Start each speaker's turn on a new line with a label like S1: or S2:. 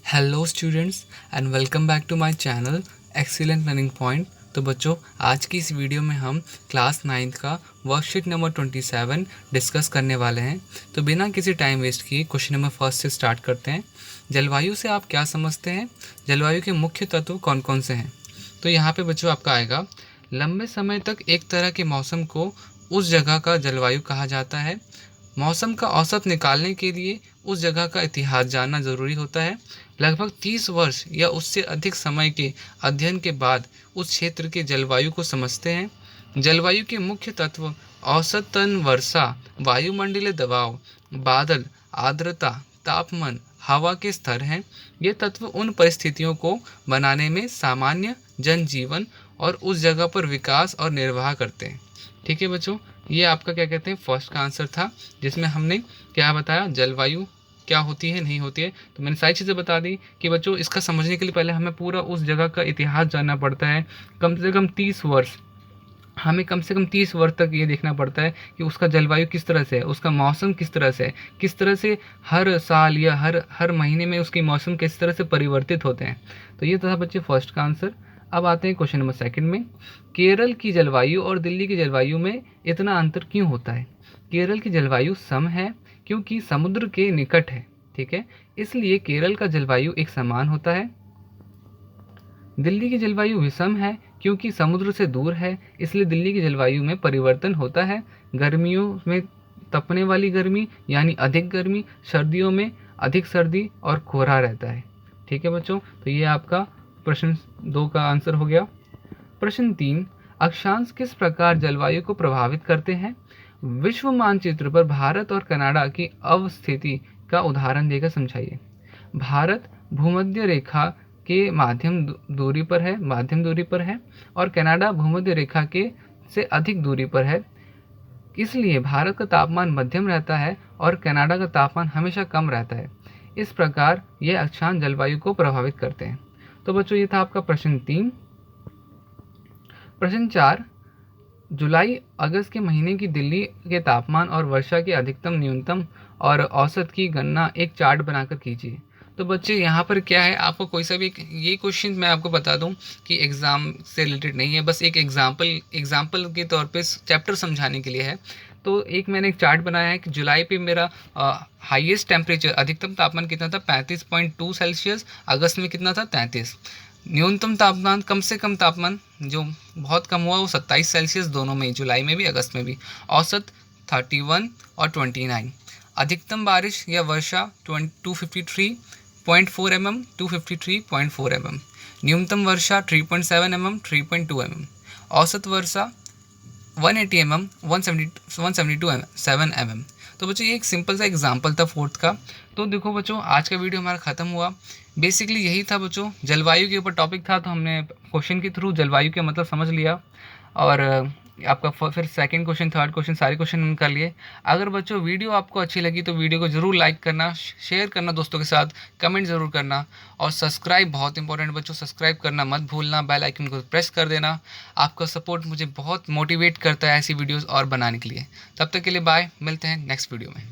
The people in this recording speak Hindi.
S1: Hello students and welcome back to my channel excellent learning point. तो बच्चों, आज की इस वीडियो में हम क्लास 9th का वर्कशीट नंबर 27 डिस्कस करने वाले हैं। तो बिना किसी टाइम वेस्ट किए क्वेश्चन नंबर फर्स्ट से स्टार्ट करते हैं। जलवायु से आप क्या समझते हैं? जलवायु के मुख्य तत्व कौन कौन से हैं? तो यहाँ पे बच्चों आपका आएगा, लंबे समय तक एक तरह के मौसम को उस जगह का जलवायु कहा जाता है। मौसम का औसत निकालने के लिए उस जगह का इतिहास जानना ज़रूरी होता है। लगभग 30 वर्ष या उससे अधिक समय के अध्ययन के बाद उस क्षेत्र के जलवायु को समझते हैं। जलवायु के मुख्य तत्व औसतन वर्षा, वायुमंडलीय दबाव, बादल, आर्द्रता, तापमान, हवा के स्तर हैं। ये तत्व उन परिस्थितियों को बनाने में सामान्य जनजीवन और उस जगह पर विकास और निर्वाह करते हैं। ठीक है बच्चों, ये आपका क्या कहते हैं फर्स्ट का आंसर था, जिसमें हमने क्या बताया, जलवायु क्या होती है नहीं होती है। तो मैंने सारी चीज़ें बता दी कि बच्चों इसका समझने के लिए पहले हमें पूरा उस जगह का इतिहास जानना पड़ता है। कम से कम 30 वर्ष, हमें कम से कम 30 वर्ष तक ये देखना पड़ता है कि उसका जलवायु किस तरह से है, उसका मौसम किस तरह से है, किस तरह से हर साल या हर महीने में उसके मौसम किस तरह से परिवर्तित होते हैं। तो ये था बच्चे फर्स्ट का आंसर। अब आते हैं क्वेश्चन नंबर सेकंड में, केरल की जलवायु और दिल्ली की जलवायु में इतना अंतर क्यों होता है? केरल की जलवायु सम है क्योंकि समुद्र के निकट है, ठीक है, इसलिए केरल का जलवायु एक समान होता है। दिल्ली की जलवायु विषम है क्योंकि समुद्र से दूर है, इसलिए दिल्ली की जलवायु में परिवर्तन होता है। गर्मियों में तपने वाली गर्मी यानी अधिक गर्मी, सर्दियों में अधिक सर्दी और कोहरा रहता है। ठीक है बच्चों, तो ये आपका प्रश्न 2 का आंसर हो गया। प्रश्न 3, अक्षांश किस प्रकार जलवायु को प्रभावित करते हैं? विश्व मानचित्र पर भारत और कनाडा की अवस्थिति का उदाहरण देकर समझाइए। भारत भूमध्य रेखा के माध्यम दूरी पर है और कनाडा भूमध्य रेखा के से अधिक दूरी पर है। इसलिए भारत का तापमान मध्यम रहता है और कनाडा का तापमान हमेशा कम रहता है। इस प्रकार ये अक्षांश जलवायु को प्रभावित करते हैं। तो बच्चों ये था आपका प्रश्न 3। प्रश्न 4, जुलाई अगस्त के महीने की दिल्ली के तापमान और वर्षा के अधिकतम, न्यूनतम और औसत की गणना एक चार्ट बनाकर कीजिए। तो बच्चे यहाँ पर क्या है, आपको कोई सा भी ये क्वेश्चन मैं आपको बता दूं कि एग्ज़ाम से रिलेटेड नहीं है, बस एक एग्जाम्पल के तौर पे चैप्टर समझाने के लिए है। तो मैंने एक चार्ट बनाया है कि जुलाई पे मेरा हाईएस्ट टेम्परेचर, अधिकतम तापमान कितना था 35.2 सेल्सियस, अगस्त में कितना था 33। न्यूनतम तापमान, कम से कम तापमान जो बहुत कम हुआ वो 27 सेल्सियस, दोनों में, जुलाई में भी अगस्त में भी। औसत 31 और 29। अधिकतम बारिश या वर्षा 253.4 mm, 253.4 mm। न्यूनतम वर्षा 3.7 mm, 3.2 mm। औसत वर्षा 180 mm, 172 mm। तो बच्चों ये एक सिंपल सा एग्जाम्पल था फोर्थ का। तो देखो बच्चों, आज का वीडियो हमारा ख़त्म हुआ। बेसिकली यही था बच्चों, जलवायु के ऊपर टॉपिक था, तो हमने क्वेश्चन के थ्रू जलवायु के मतलब समझ लिया। और आपका फिर सेकंड क्वेश्चन, थर्ड क्वेश्चन, सारे क्वेश्चन हम कर लिए। अगर बच्चों वीडियो आपको अच्छी लगी तो वीडियो को ज़रूर लाइक करना, शेयर करना दोस्तों के साथ, कमेंट ज़रूर करना और सब्सक्राइब, बहुत इंपॉर्टेंट बच्चों, सब्सक्राइब करना मत भूलना, बेल आइकन को प्रेस कर देना। आपका सपोर्ट मुझे बहुत मोटिवेट करता है ऐसी वीडियोज़ और बनाने के लिए। तब तक के लिए बाय, मिलते हैं नेक्स्ट वीडियो में।